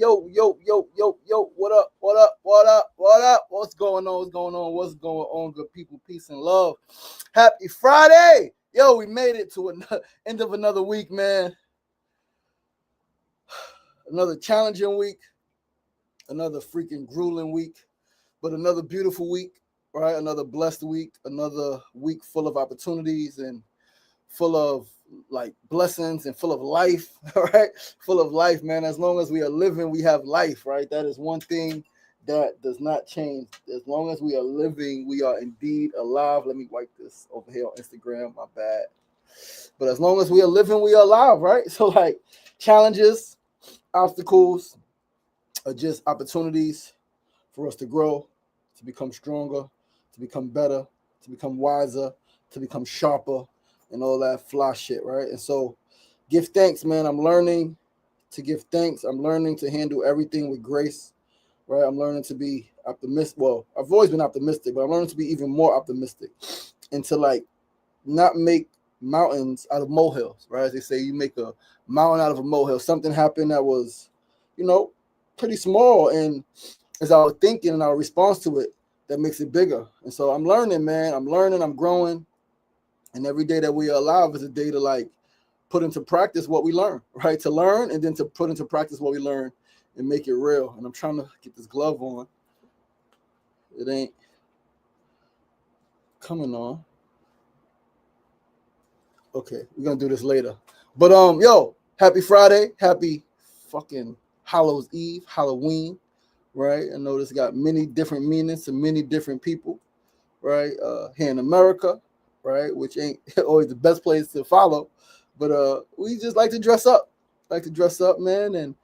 Yo. What up? What's going on, good people? Peace and love. Happy Friday. Yo, we made it to the end of another week, man. Another challenging week. Another freaking grueling week. But another beautiful week, right? Another blessed week. Another week full of opportunities and full of like blessings and full of life, right? Full of life, man. As long as we are living, we have life, right? That is one thing that does not change. As long as we are living, we are indeed alive. Let me wipe this over here on Instagram, my bad. But as long as we are living, we are alive, right? So like challenges, obstacles are just opportunities for us to grow, to become stronger, to become better, to become wiser, to become sharper, and all that fly shit, right? And so give thanks, man. I'm learning to give thanks. I'm learning to handle everything with grace, right? I'm learning to be optimistic. Well, I've always been optimistic, but I'm learning to be even more optimistic and to like not make mountains out of molehills, right? As they say, you make a mountain out of a molehill. Something happened that was, pretty small. And as our thinking and our response to it, that makes it bigger. And so I'm learning, man. I'm learning, I'm growing. And every day that we are alive is a day to like put into practice what we learn, right? To learn and then to put into practice what we learn and make it real. And I'm trying to get this glove on. It ain't coming on. Okay, we're gonna do this later. But happy Friday, happy fucking Hallows Eve, Halloween, right? I know this got many different meanings to many different people, right? Here in America, right? Which ain't always the best place to follow, but we just like to dress up, man, and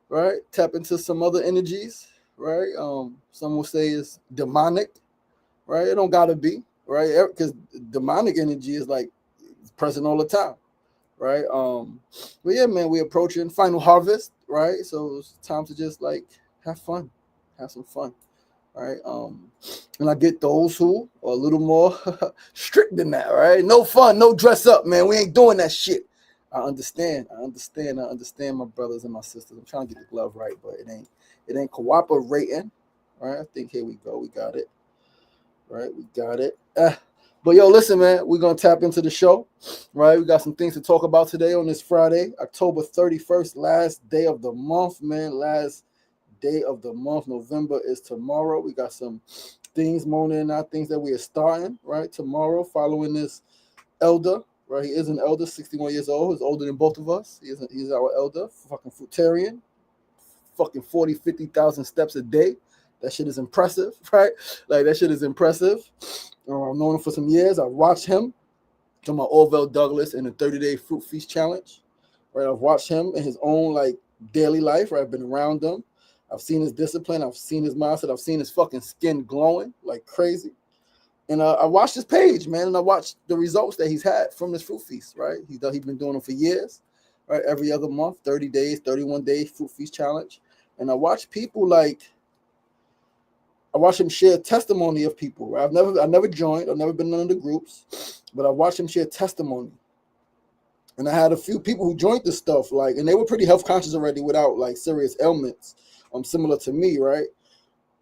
right, tap into some other energies, right? Some will say it's demonic, right? It don't gotta be, right? Because demonic energy is like present all the time, right? But yeah, man, we're approaching final harvest, right? So it's time to just like have fun, have some fun. Right. And I get those who are a little more strict than that, right? No fun, no dress up, man. We ain't doing that shit. I understand, my brothers and my sisters. I'm trying to get the glove right, but it ain't cooperating. Right. I think here we go. We got it. Right, we got it. But yo, listen, man, we're gonna tap into the show. Right. We got some things to talk about today on this Friday, October 31st, last day of the month, man. Last day of the month. November is tomorrow. We got some things, Mona and I, things that we are starting, right? Tomorrow, following this elder, right? He is an elder, 61 years old. He's older than both of us. He's our elder, fucking fruitarian, fucking 40, 50,000 steps a day. That shit is impressive, right? Like, that shit is impressive. I've known him for some years. I watched him to my Orville Douglas in the 30-day fruit feast challenge, right? I've watched him in his own, like, daily life, right? I've been around him. I've seen his discipline. I've seen his mindset. I've seen his fucking skin glowing like crazy. And I watched his page, man, and I watched the results that he's had from this fruit feast, right? He's been doing them for years, right? Every other month, 30 days, 31 days fruit feast challenge. And I watch people I watch him share testimony of people. Right? I've never joined. I've never been in none of the groups, but I watched him share testimony. And I had a few people who joined this stuff, like, and they were pretty health conscious already without like serious ailments. Similar to me, right?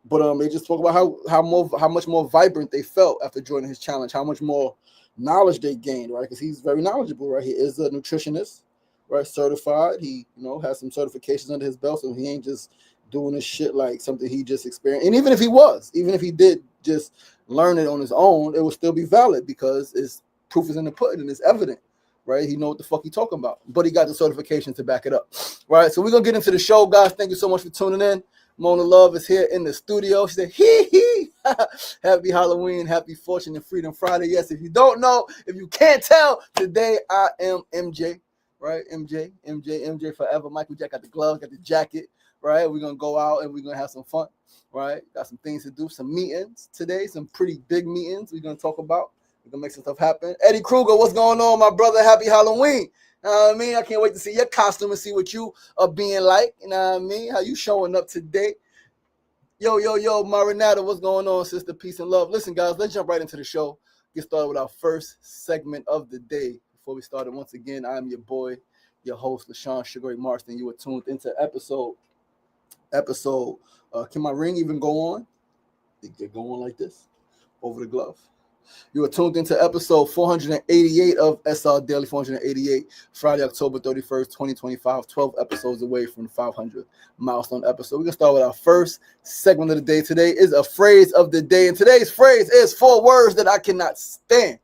But they just talk about how much more vibrant they felt after joining his challenge, how much more knowledge they gained, right? Because he's very knowledgeable, right? He is a nutritionist, right? Certified. He, has some certifications under his belt, so he ain't just doing this shit like something he just experienced. And even if he did just learn it on his own, it would still be valid because it's proof is in the pudding and it's evident. Right, he know what the fuck he talking about, but he got the certification to back it up. Right, so we're gonna get into the show, guys. Thank you so much for tuning in. Mona Love is here in the studio. She said, hee. Happy Halloween, happy Fortune and Freedom Friday. Yes, if you don't know, if you can't tell, today I am MJ, right? MJ forever. Michael Jack got the gloves, got the jacket, right? We're gonna go out and we're gonna have some fun, right? Got some things to do, some meetings today, some pretty big meetings we're gonna talk about. We're gonna make some stuff happen. Eddie Kruger, what's going on, my brother? Happy Halloween. You know what I mean? I can't wait to see your costume and see what you are being like. You know what I mean? How you showing up today? Yo, Marinata, what's going on, sister? Peace and love. Listen, guys, let's jump right into the show. Get started with our first segment of the day. Before we start it, once again, I am your boy, your host, LaShawn Sugar Ray Marston. You are tuned into episode episode. Can my ring even go on? They go on like this over the glove. You are tuned into episode 488 of SRDaily, 488, Friday, October 31st, 2025, 12 episodes away from the 500 milestone episode. We're going to start with our first segment of the day. Today is a phrase of the day, and today's phrase is 4 words that I cannot stand.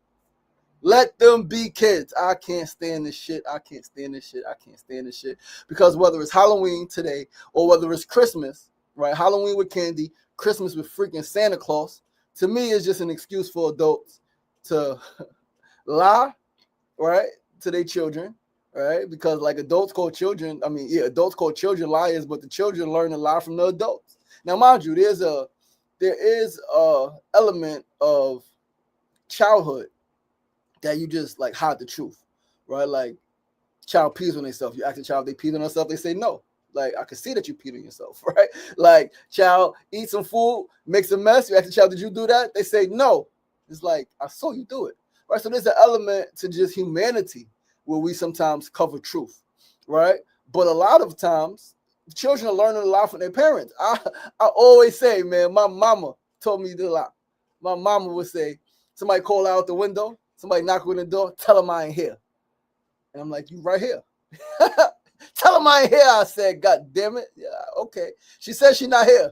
Let them be kids. I can't stand this shit. I can't stand this shit. I can't stand this shit. Because whether it's Halloween today or whether it's Christmas, right? Halloween with candy, Christmas with freaking Santa Claus, to me, it's just an excuse for adults to lie, right, to their children, right? Because like adults call children, adults call children liars, but the children learn to lie from the adults. Now, mind you, there is a element of childhood that you just like hide the truth, right? Like child pees on themselves. You ask the child if they peed on themselves, they say no. Like, I can see that you peed on yourself, right? Like, child, eat some food, makes a mess. You ask the child, did you do that? They say no. It's like, I saw you do it, right? So there's an element to just humanity where we sometimes cover truth, right? But a lot of times, children are learning a lot from their parents. I always say, man, my mama told me to lie. My mama would say, somebody call out the window, somebody knock on the door, tell them I ain't here. And I'm like, you right here. Tell him I ain't here, I said, God damn it. Yeah, okay. She said she not here.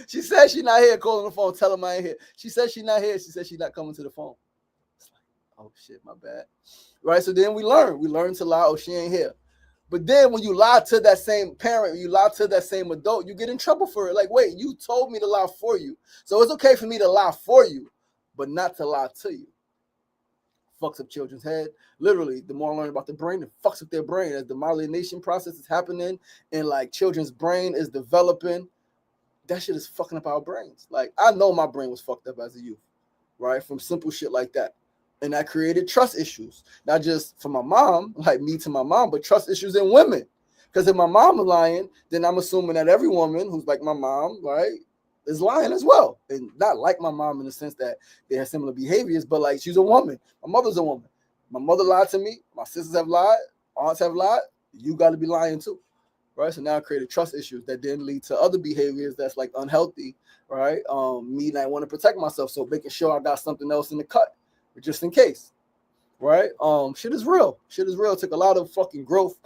She said she not here, calling the phone, tell him I ain't here. She said she not here. She said she not coming to the phone. It's like, oh shit, my bad. Right, so then we learn to lie, oh, she ain't here. But then when you lie to that same parent, you lie to that same adult, you get in trouble for it. Like, wait, you told me to lie for you. So it's okay for me to lie for you, but not to lie to you. Fucks up children's head. Literally, the more I learn about the brain, it fucks up their brain as the myelination process is happening and like children's brain is developing. That shit is fucking up our brains. Like, I know my brain was fucked up as a youth, right? From simple shit like that. And that created trust issues, not just for my mom, like me to my mom, but trust issues in women. Because if my mom is lying, then I'm assuming that every woman who's like my mom, right, is lying as well. And not like my mom in the sense that they have similar behaviors, but like she's a woman. My mother's a woman. My mother lied to me. My sisters have lied. Aunts have lied. You got to be lying too, right? So now I created trust issues that then lead to other behaviors that's like unhealthy, right? Me and I want to protect myself, so making sure I got something else in the cut, just in case, right? Shit is real. Shit is real. It took a lot of fucking growth,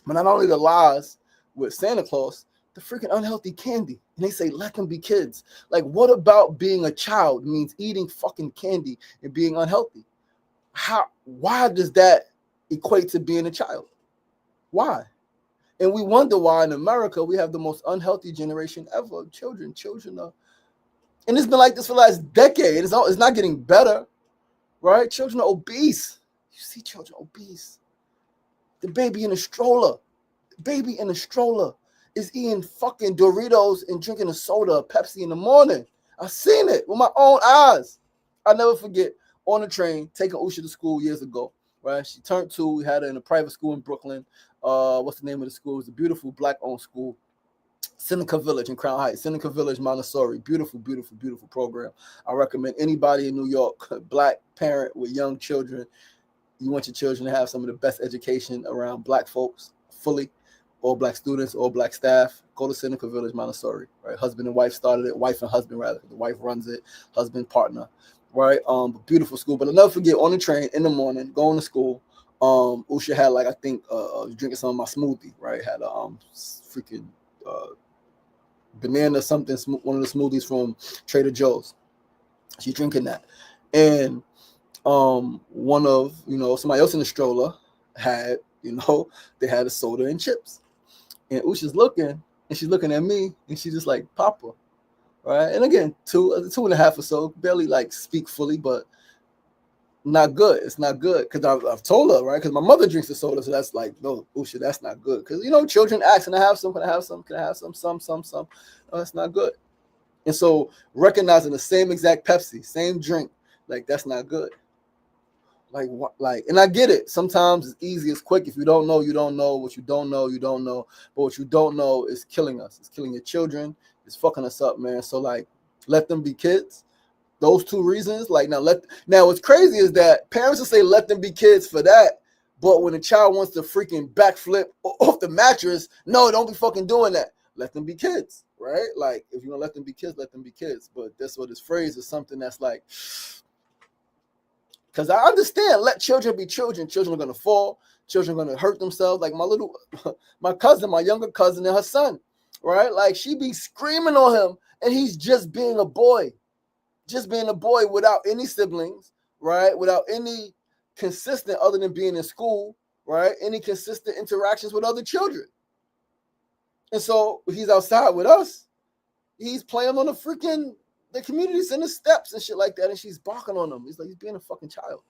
but not only the lies with Santa Claus, the freaking unhealthy candy. And they say, let them be kids. Like, what about being a child means eating fucking candy and being unhealthy? Why does that equate to being a child? Why? And we wonder why in America we have the most unhealthy generation ever of children. Children are, and it's been like this for the last decade. It's not getting better, right? Children are obese. You see children obese. The baby in a stroller. Is eating fucking Doritos and drinking a soda, Pepsi in the morning. I've seen it with my own eyes. I'll never forget, on the train, taking Usha to school years ago, right? She turned 2. We had her in a private school in Brooklyn. What's the name of the school? It's a beautiful black-owned school. Seneca Village in Crown Heights. Seneca Village, Montessori. Beautiful, beautiful, beautiful program. I recommend anybody in New York, black parent with young children, you want your children to have some of the best education around black folks, fully. All black students, all black staff, go to Seneca Village, Montessori, right? Husband and wife started it, wife and husband rather. The wife runs it, husband, partner, right? Beautiful school. But I'll never forget, on the train in the morning, going to school, Usha had like, I think, drinking some of my smoothie, right? Had a freaking banana something, one of the smoothies from Trader Joe's. She's drinking that. And one of, somebody else in the stroller had, they had a soda and chips. And Usha's looking, and she's looking at me, and she's just like, Papa, right? And again, 2.5 or so, barely like speak fully, but not good. It's not good because I've told her, right? Because my mother drinks the soda, so that's like, no, Usha, that's not good. Because children ask, can I have some? Can I have some? Can I have some? Some. No, that's not good. And so recognizing the same exact Pepsi, same drink, like that's not good. Like what? Like, and I get it. Sometimes it's easy, it's quick. If you don't know, you don't know. What you don't know, you don't know. But what you don't know is killing us. It's killing your children. It's fucking us up, man. So like, let them be kids. Those 2 reasons. Like now what's crazy is that parents will say let them be kids for that, But when a child wants to freaking backflip off the mattress, no, don't be fucking doing that. Let them be kids, right? Like, if you're gonna let them be kids, let them be kids. But that's what this phrase is, something that's like, because I understand, let children be children. Children are gonna fall. Children are gonna hurt themselves. Like my cousin, my younger cousin and her son, right? Like, she be screaming on him, and he's just being a boy. Just being a boy without any siblings, right? Without any consistent, other than being in school, right? Any consistent interactions with other children. And so he's outside with us. He's playing on the community center steps and shit like that, and she's barking on him. He's like, he's being a fucking child.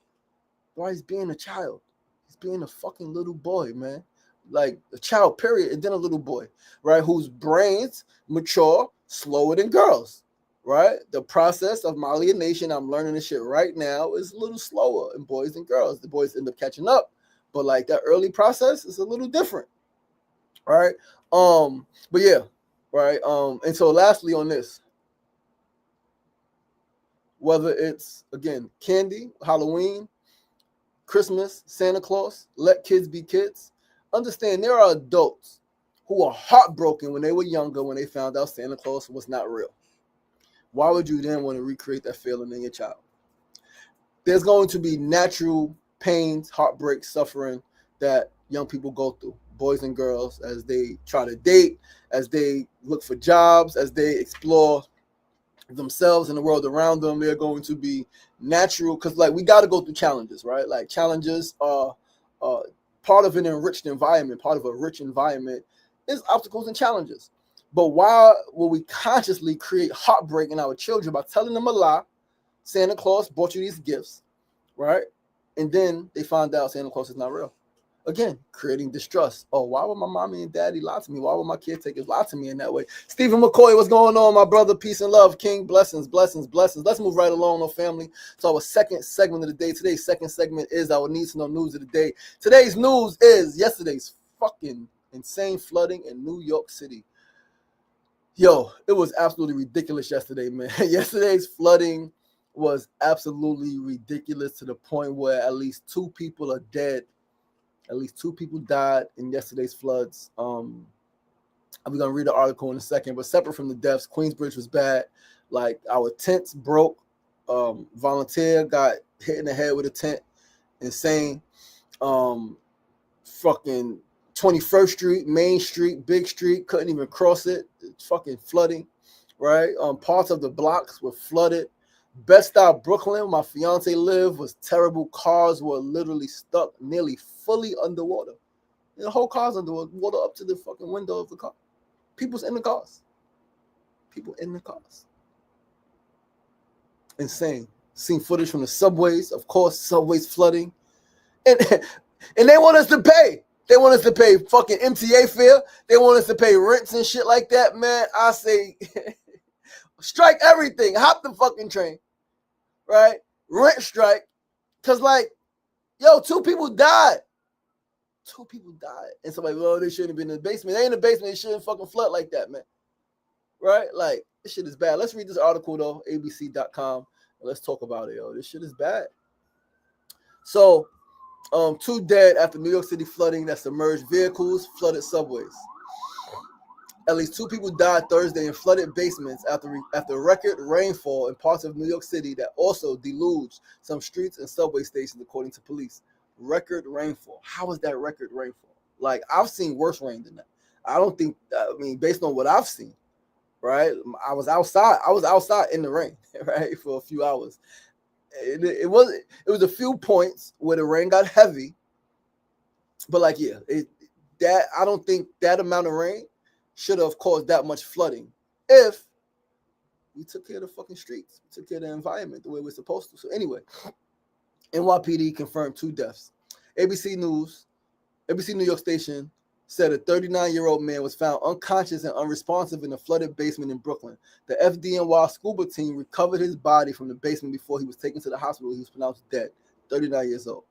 Why he's being a child? He's being a fucking little boy, man. Like a child, period, and then a little boy, right? Whose brains mature slower than girls. Right? The process of myelination, I'm learning this shit right now, is a little slower in boys than girls. The boys end up catching up, but like that early process is a little different. Right? But yeah, right. And so lastly on this, whether it's again candy, Halloween, Christmas, Santa Claus, let kids be kids, understand there are adults who are heartbroken when they were younger when they found out Santa Claus was not real. Why would you then want to recreate that feeling in your child? There's going to be natural pains, heartbreak, suffering that young people go through, boys and girls, as they try to date, as they look for jobs, as they explore themselves and the world around them. They're going to be natural, because like we got to go through challenges, right? Like challenges are part of an enriched environment. Part of a rich environment is obstacles and challenges. But why will we consciously create heartbreak in our children by telling them a lie? Santa Claus bought you these gifts, right? And then they find out Santa Claus is not real. Again, creating distrust. Oh, why would my mommy and daddy lie to me? Why would my caretakers lie to me in that way? Stephen McCoy, what's going on, my brother? Peace and love, King. Blessings, blessings, blessings. Let's move right along, no family. So our second segment of the day. Today's second segment is our need to know news of the day. Today's news is yesterday's fucking insane flooding in New York City. Yo, it was absolutely ridiculous yesterday, man. Yesterday's flooding was absolutely ridiculous to the point where at least 2 people are dead. At least 2 people died in yesterday's floods. I'm going to read the article in a second, but separate from the deaths, Queensbridge was bad. Like, our tents broke. Volunteer got hit in the head with a tent. Insane. Fucking 21st Street, Main Street, Big Street, couldn't even cross it. It's fucking flooding, right? Parts of the blocks were flooded. Bed-Stuy, Brooklyn, my fiance lived, was terrible. Cars were literally stuck, nearly fully underwater. The whole car's underwater up to the fucking window of the car. People's in the cars. People in the cars. Insane. Seen footage from the subways. Of course, subways flooding. And they want us to pay. They want us to pay fucking MTA fare. They want us to pay rents and shit like that, man. I say, strike everything. Hop the fucking train, right? Rent strike. Because, like, yo, 2 people died. 2 people died. And somebody, well, they shouldn't have been in the basement. They in the basement. They shouldn't fucking flood like that, man. Right? Like, this shit is bad. Let's read this article, though, abc.com, and let's talk about it, yo. This shit is bad. So, 2 dead after New York City flooding that submerged vehicles, flooded subways. At least 2 people died Thursday in flooded basements after record rainfall in parts of New York City that also deluged some streets and subway stations, according to police. Record rainfall. How is that record rainfall? Like, I've seen worse rain than that. I don't think, based on what I've seen, right? I was outside in the rain, right, for a few hours. It was a few points where the rain got heavy, but like, yeah, I don't think that amount of rain should have caused that much flooding if we took care of the fucking streets, we took care of the environment the way we're supposed to. So anyway, NYPD confirmed 2 deaths. ABC New York station said a 39-year-old man was found unconscious and unresponsive in a flooded basement in Brooklyn. The FDNY scuba team recovered his body from the basement before he was taken to the hospital. He was pronounced dead, 39 years old.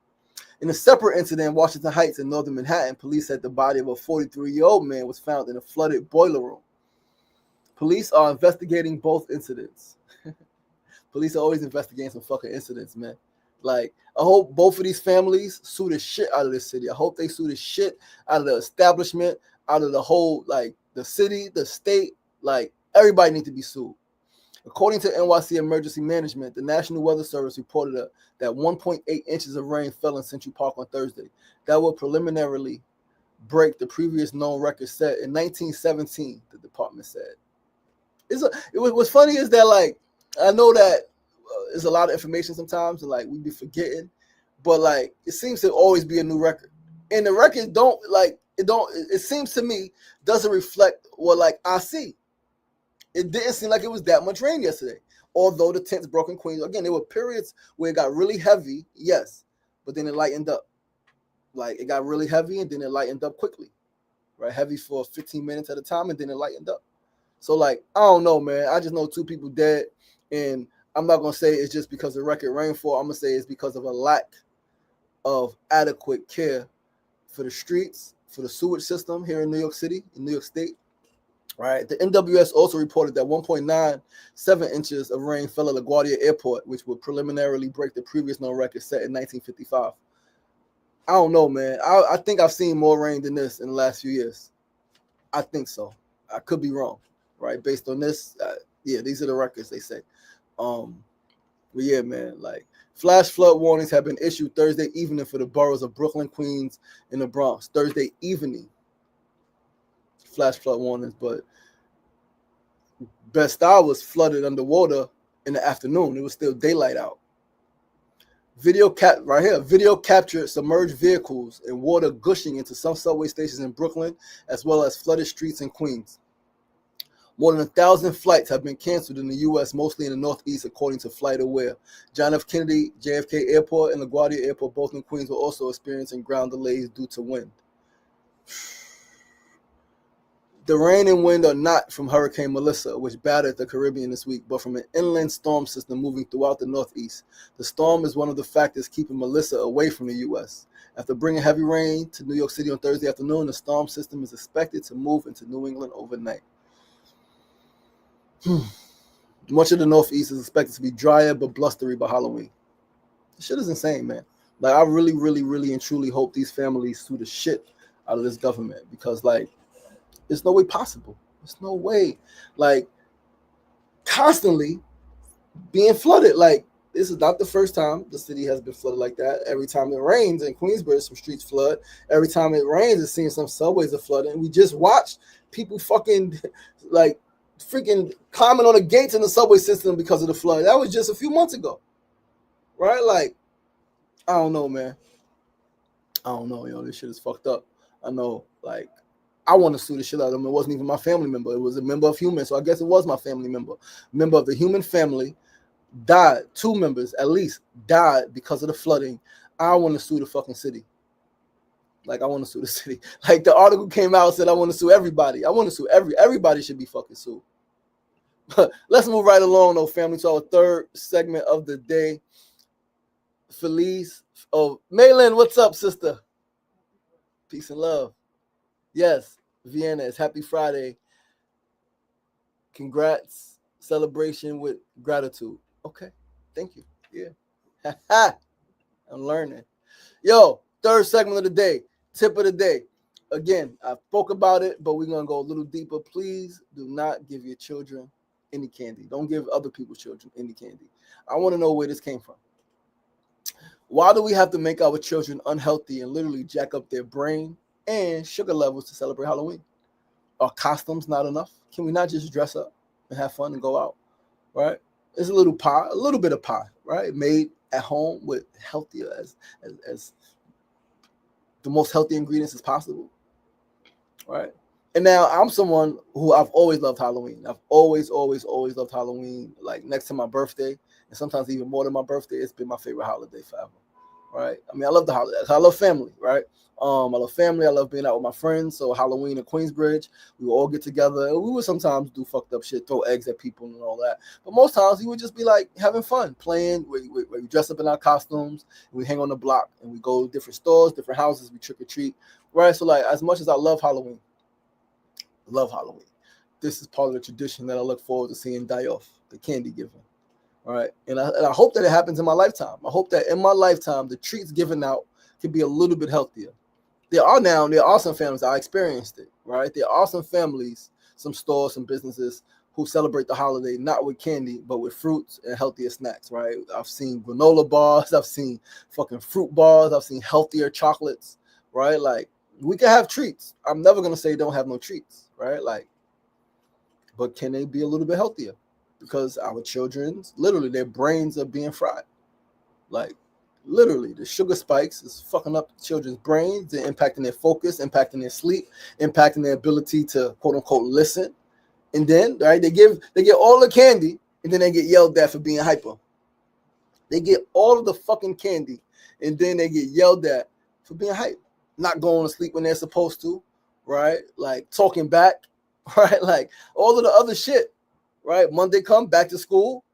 In a separate incident in Washington Heights in northern Manhattan, police said the body of a 43-year-old man was found in a flooded boiler room. Police are investigating both incidents. Police are always investigating some fucking incidents, man. Like, I hope both of these families sue the shit out of this city. I hope they sue the shit out of the establishment, out of the whole, like, the city, the state. Like, everybody needs to be sued. According to NYC Emergency Management, the National Weather Service reported that 1.8 inches of rain fell in Central Park on Thursday. That will preliminarily break the previous known record set in 1917, the department said. What's funny is that, like, I know that there's a lot of information sometimes, and like we be forgetting, but like it seems to always be a new record, and the record it seems to me doesn't reflect what like I see. It didn't seem like it was that much rain yesterday, although the tents broke in Queens. Again, there were periods where it got really heavy, yes, but then it lightened up. Like, it got really heavy and then it lightened up quickly, right? Heavy for 15 minutes at a time and then it lightened up. So, like, I don't know, man. I just know 2 people dead, and I'm not going to say it's just because of record rainfall. I'm going to say it's because of a lack of adequate care for the streets, for the sewage system here in New York City, in New York State, right? The NWS also reported that 1.97 inches of rain fell at LaGuardia Airport, which would preliminarily break the previous known record set in 1955. I don't know, man. I think I've seen more rain than this in the last few years. I think so. I could be wrong, right? Based on this, yeah, these are the records they say. But yeah, man, like, flash flood warnings have been issued Thursday evening for the boroughs of Brooklyn, Queens, and the Bronx. Thursday evening, flash flood warnings, but Bed-Stuy was flooded underwater in the afternoon. It was still daylight out. Video captured submerged vehicles and water gushing into some subway stations in Brooklyn, as well as flooded streets in Queens. More than 1,000 flights have been canceled in the U.S., mostly in the Northeast, according to FlightAware. John F. Kennedy, JFK Airport, and LaGuardia Airport, both in Queens, were also experiencing ground delays due to wind. The rain and wind are not from Hurricane Melissa, which battered the Caribbean this week, but from an inland storm system moving throughout the Northeast. The storm is one of the factors keeping Melissa away from the U.S. After bringing heavy rain to New York City on Thursday afternoon, the storm system is expected to move into New England overnight. Much of the Northeast is expected to be drier but blustery by Halloween. This shit is insane, man. Like, I really, really, really and truly hope these families sue the shit out of this government, because, like, there's no way possible. There's no way. Like, constantly being flooded. Like, this is not the first time the city has been flooded like that. Every time it rains in Queensbridge, some streets flood. Every time it rains, it seems some subways are flooding. We just watched people fucking, like, freaking climbing on the gates in the subway system because of the flood. That was just a few months ago. Right? Like, I don't know, man. I don't know, yo. This shit is fucked up. I know, like, I want to sue the shit out of them. It wasn't even my family member. It was a member of human. So I guess it was my family member. Member of the human family died. 2 members at least died because of the flooding. I want to sue the fucking city. Like, I want to sue the city. Like, the article came out and said I want to sue everybody. I want to sue everybody should be fucking sued. But let's move right along, though, family, to our third segment of the day. Feliz. Oh, Maylin, what's up, sister? Peace and love. Yes, Vienna, it's Happy Friday. Congrats. Celebration with gratitude. Okay, thank you. Yeah. I'm learning. Yo, third segment of the day. Tip of the day. Again, I spoke about it, but we're going to go a little deeper. Please do not give your children any candy. Don't give other people's children any candy. I want to know where this came from. Why do we have to make our children unhealthy and literally jack up their brain and sugar levels to celebrate Halloween? Are costumes not enough? Can we not just dress up and have fun and go out, right? It's a little pie, a little bit of pie, right? Made at home with healthier as the most healthy ingredients as possible, right? And now I'm someone who I've always loved Halloween. I've always loved Halloween. Like, next to my birthday, and sometimes even more than my birthday, it's been my favorite holiday forever, right? I mean, I love the holidays. I love family, right? I love family. I love being out with my friends. So Halloween in Queensbridge, we would all get together. And we would sometimes do fucked up shit, throw eggs at people and all that. But most times we would just be like having fun, playing. We dress up in our costumes. And we hang on the block and we go to different stores, different houses. We trick or treat, right? So, like, as much as I love Halloween, this is part of the tradition that I look forward to seeing die off, the candy giving, All right. And I hope that it happens in my lifetime. I hope that in my lifetime, the treats given out can be a little bit healthier. There are some families, I experienced it, right? There are some families, some stores, some businesses who celebrate the holiday not with candy, but with fruits and healthier snacks, right? I've seen granola bars, I've seen fucking fruit bars, I've seen healthier chocolates, right? Like, we can have treats. I'm never gonna say don't have no treats, right? Like, but can they be a little bit healthier? Because our children's, literally, their brains are being fried. Like, literally, the sugar spikes is fucking up children's brains. They're impacting their focus, impacting their sleep, impacting their ability to quote unquote listen. And then, right, they get all the candy, and then they get yelled at for being hyper. They get all of the fucking candy, and then they get yelled at for being hype, not going to sleep when they're supposed to, right? Like talking back, right? Like all of the other shit, right? Monday come back to school,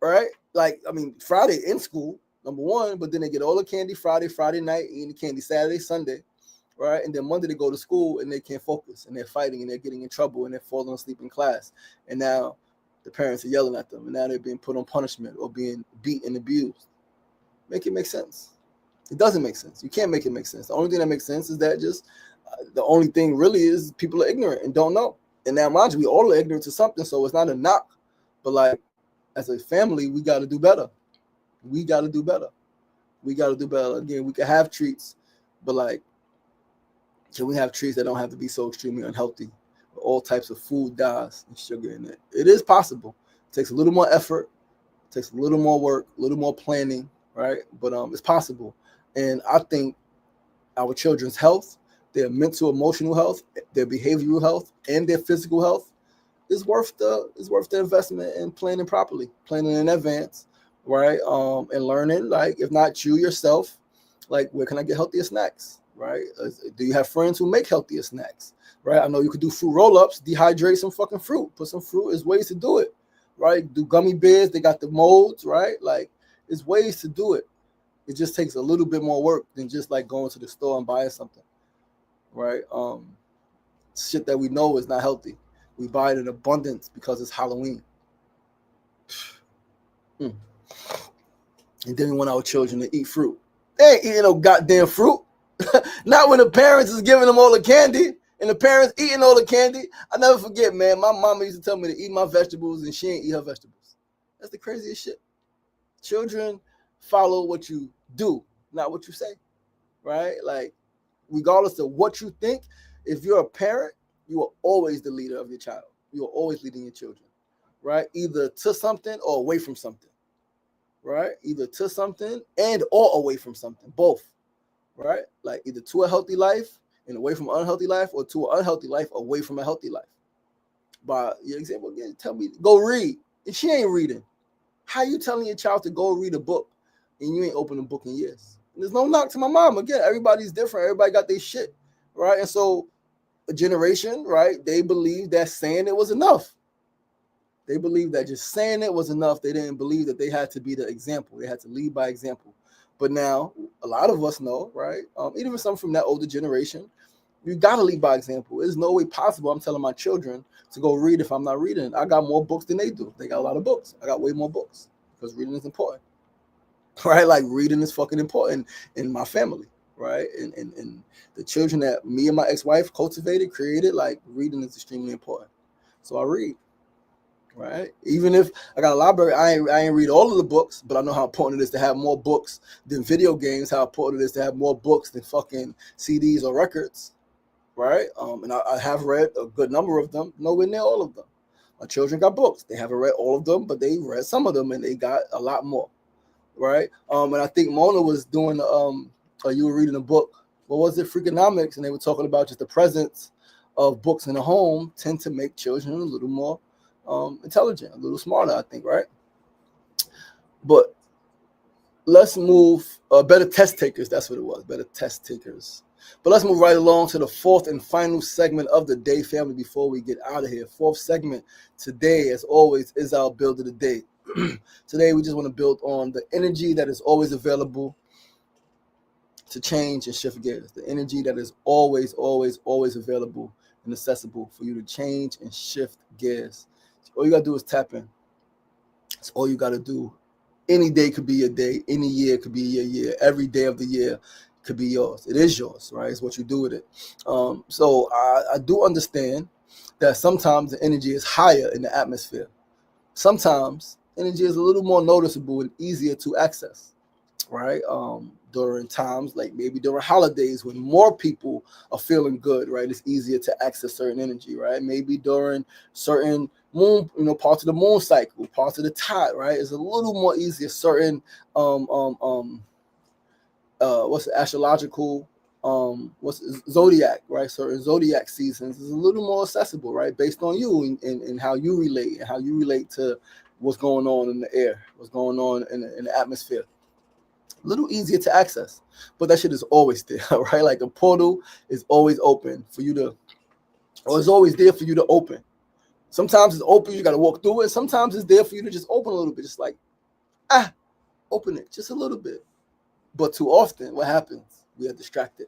right? Like, I mean, Friday in school, number one, but then they get all the candy Friday night, eating the candy Saturday, Sunday, right? And then Monday they go to school and they can't focus and they're fighting and they're getting in trouble and they're falling asleep in class. And now the parents are yelling at them and now they're being put on punishment or being beat and abused. Make it make sense. It doesn't make sense. You can't make it make sense. The only thing that makes sense is that just the only thing really is people are ignorant and don't know. And now, mind you, we all are ignorant to something, so it's not a knock. But like, as a family, we got to do better. We got to do better. We got to do better. Again, we can have treats, but like, can we have treats that don't have to be so extremely unhealthy? All types of food dyes and sugar in it. It is possible. It takes a little more effort. It takes a little more work, a little more planning, right? But it's possible. And I think our children's health, their mental, emotional health, their behavioral health, and their physical health is worth the investment in planning properly, planning in advance, right? And learning, like, if not you yourself, like, where can I get healthier snacks, right? Do you have friends who make healthier snacks, right? I know you could do fruit roll-ups, dehydrate some fucking fruit, put some fruit. There's ways to do it, right? Do gummy bears, they got the molds, right? Like, there's ways to do it. It just takes a little bit more work than just like going to the store and buying something, right? Shit that we know is not healthy. We buy it in abundance because it's Halloween. And then we want our children to eat fruit. They ain't eating no goddamn fruit. Not when the parents is giving them all the candy and the parents eating all the candy. I never forget, man, my mama used to tell me to eat my vegetables and she ain't eat her vegetables. That's the craziest shit. Children follow what you do, not what you say, right? Like, regardless of what you think, if you're a parent, you are always the leader of your child. You are always leading your children, right? Either to something or away from something, right? Either to something and or away from something, both, right? Like either to a healthy life and away from an unhealthy life, or to an unhealthy life away from a healthy life. By your example, again, tell me, go read. And she ain't reading. How you telling your child to go read a book and you ain't opened a book in years? And there's no knock to my mom. Again, everybody's different. Everybody got their shit, right? And so a generation, right, they believe that saying it was enough. They believe that just saying it was enough. They didn't believe that they had to be the example. They had to lead by example. But now a lot of us know, right? Even some from that older generation, you got to lead by example. There's no way possible I'm telling my children to go read if I'm not reading. I got more books than they do. They got a lot of books. I got way more books because reading is important, right? Like reading is fucking important in my family, right? And the children that me and my ex-wife cultivated, created, like reading is extremely important. So I read, right? Even if I got a library, I ain't read all of the books, but I know how important it is to have more books than video games, how important it is to have more books than fucking CDs or records. Right? And I have read a good number of them, nowhere near all of them. My children got books. They haven't read all of them, but they read some of them and they got a lot more. Right? And I think Mona was doing, you were reading a book. What was it? Freakonomics. And they were talking about just the presence of books in the home tend to make children a little more intelligent, a little smarter, I think, right? But let's move, better test takers. That's what it was. Better test takers. But let's move right along to the fourth and final segment of the day, family, before we get out of here. Fourth segment today, as always, is our build of the day. Today, we just want to build on the energy that is always available to change and shift gears. The energy that is always, always, always available and accessible for you to change and shift gears. All you got to do is tap in. It's all you got to do. Any day could be your day. Any year could be your year. Every day of the year could be yours. It is yours, right? It's what you do with it. So I do understand that sometimes the energy is higher in the atmosphere. Sometimes energy is a little more noticeable and easier to access, right? During times like maybe during holidays when more people are feeling good, right? It's easier to access certain energy, right? Maybe during certain moon, parts of the moon cycle, parts of the tide, right? It's a little more easier. Certain what's the astrological what's zodiac, right? Certain zodiac seasons is a little more accessible, right? Based on you and how you relate to what's going on in the air, what's going on in the atmosphere. A little easier to access, but that shit is always there, right? Like a portal is always open for you to, or it's always there for you to open. Sometimes it's open, you got to walk through it. Sometimes it's there for you to just open a little bit, just like, open it just a little bit. But too often, what happens? We are distracted.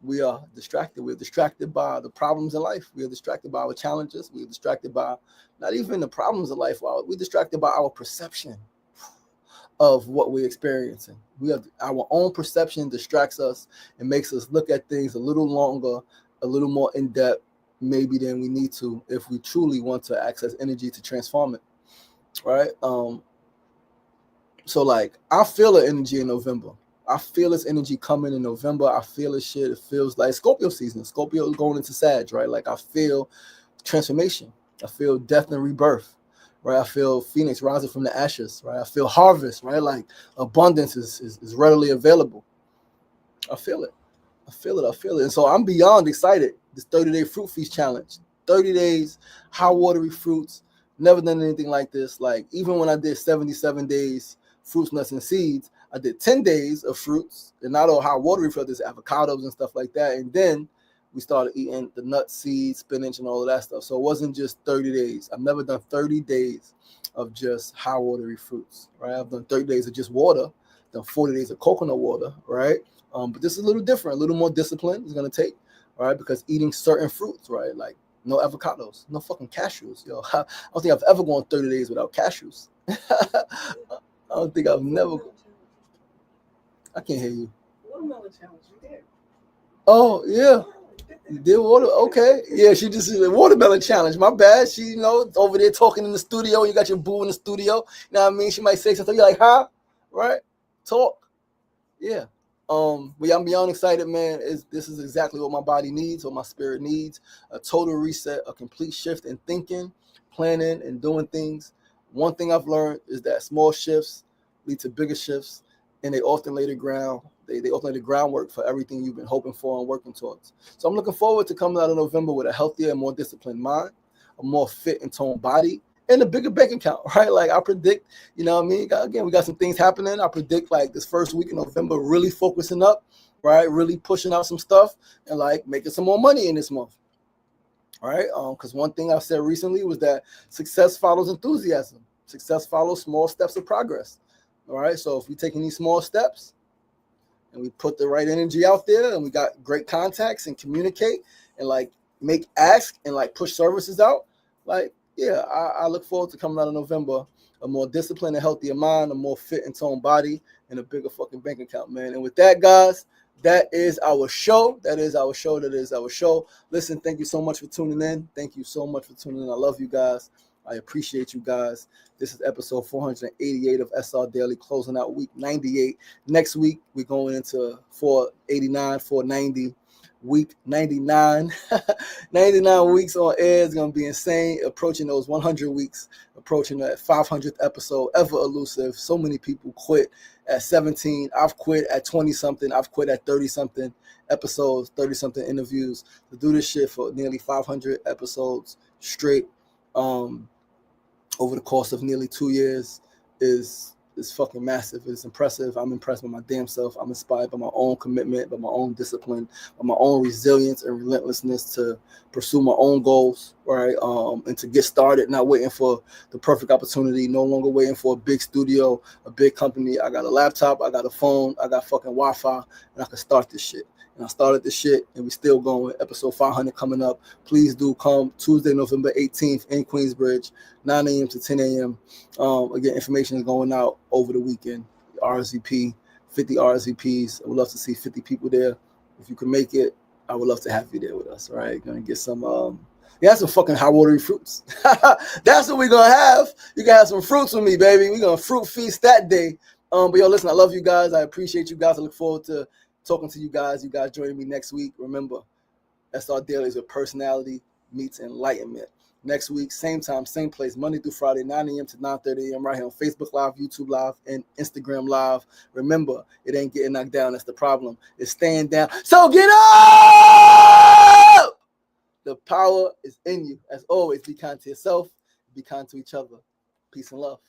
We're distracted by the problems in life. We are distracted by our challenges. We are distracted by not even the problems of life. We're distracted by our perception of what we're experiencing. Our own perception distracts us and makes us look at things a little longer, a little more in depth, maybe than we need to, if we truly want to access energy to transform it, right? So like I feel the energy in November. I feel this energy coming in November. I feel this shit. It feels like Scorpio season. Scorpio is going into Sag, right? Like I feel transformation. I feel death and rebirth. Right, I feel Phoenix rising from the ashes. Right, I feel harvest. Right, like abundance is readily available. I feel it. And so I'm beyond excited. This 30-day fruit feast challenge. 30 days, high watery fruits. Never done anything like this. Like even when I did 77 days fruits, nuts, and seeds, I did 10 days of fruits, and not all high watery fruit. There's avocados and stuff like that, and then we started eating the nuts, seeds, spinach, and all of that stuff. So it wasn't just 30 days. I've never done 30 days of just high watery fruits, right? I've done 30 days of just water, done 40 days of coconut water, right? But this is a little different, a little more discipline it's going to take, right? Because eating certain fruits, right? Like no avocados, no fucking cashews. Yo, I don't think I've ever gone 30 days without cashews. I don't think I've never. I can't hear you. Watermelon challenge, you did. Oh, yeah. You did water? Okay. Yeah, she just did a watermelon challenge. My bad. She, over there talking in the studio. You got your boo in the studio. You know what I mean? She might say something. You're like, huh? Right? Talk. Yeah. But I'm beyond excited, man. This is exactly what my body needs, what my spirit needs. A total reset, a complete shift in thinking, planning, and doing things. One thing I've learned is that small shifts lead to bigger shifts, and they often lay the ground. They often lay the groundwork for everything you've been hoping for and working towards. So I'm looking forward to coming out of November with a healthier and more disciplined mind, a more fit and toned body, and a bigger bank account, right? Like I predict, you know what I mean? Again, we got some things happening. I predict like this first week in November, really focusing up, right? Really pushing out some stuff and like making some more money in this month. All right. Because one thing I've said recently was that success follows enthusiasm. Success follows small steps of progress. All right. So if we're taking these small steps and we put the right energy out there and we got great contacts and communicate and like make ask and like push services out, like, yeah, I look forward to coming out of November, a more disciplined and healthier mind, a more fit and toned body, and a bigger fucking bank account, man. And with that, guys, that is our show. Listen, thank you so much for tuning in. I love you guys. I appreciate you guys. This is episode 488 of SRDaily, closing out week 98. Next week, we're going into 489, 490. Week 99. 99 weeks on air is going to be insane. Approaching those 100 weeks, approaching that 500th episode, ever elusive. So many people quit at 17. I've quit at 20-something. I've quit at 30-something episodes, 30-something interviews. To do this shit for nearly 500 episodes straight over the course of nearly 2 years is fucking massive. It's impressive. I'm impressed by my damn self. I'm inspired by my own commitment, by my own discipline, by my own resilience and relentlessness to pursue my own goals, right? And to get started, not waiting for the perfect opportunity, no longer waiting for a big studio, a big company. I got a laptop, I got a phone, I got fucking Wi-Fi, and I can start this shit. And I started this shit, and we still going. Episode 500 coming up. Please do come Tuesday, November 18th in Queensbridge, 9 a.m. to 10 a.m. Again, information is going out over the weekend. RSVP, 50 RSVPs. I would love to see 50 people there. If you can make it, I would love to have you there with us. All right, gonna get some. Some fucking high watery fruits. That's what we're gonna have. You can have some fruits with me, baby. We're gonna fruit feast that day. But yo, listen, I love you guys. I appreciate you guys. I look forward to talking to you guys. You guys joining me next week. Remember, SRDaily is where personality meets enlightenment. Next week, same time, same place, Monday through Friday, 9 a.m. to 9:30 a.m. right here on Facebook Live, YouTube Live, and Instagram Live. Remember, it ain't getting knocked down. That's the problem. It's staying down. So get up! The power is in you. As always, be kind to yourself, be kind to each other. Peace and love.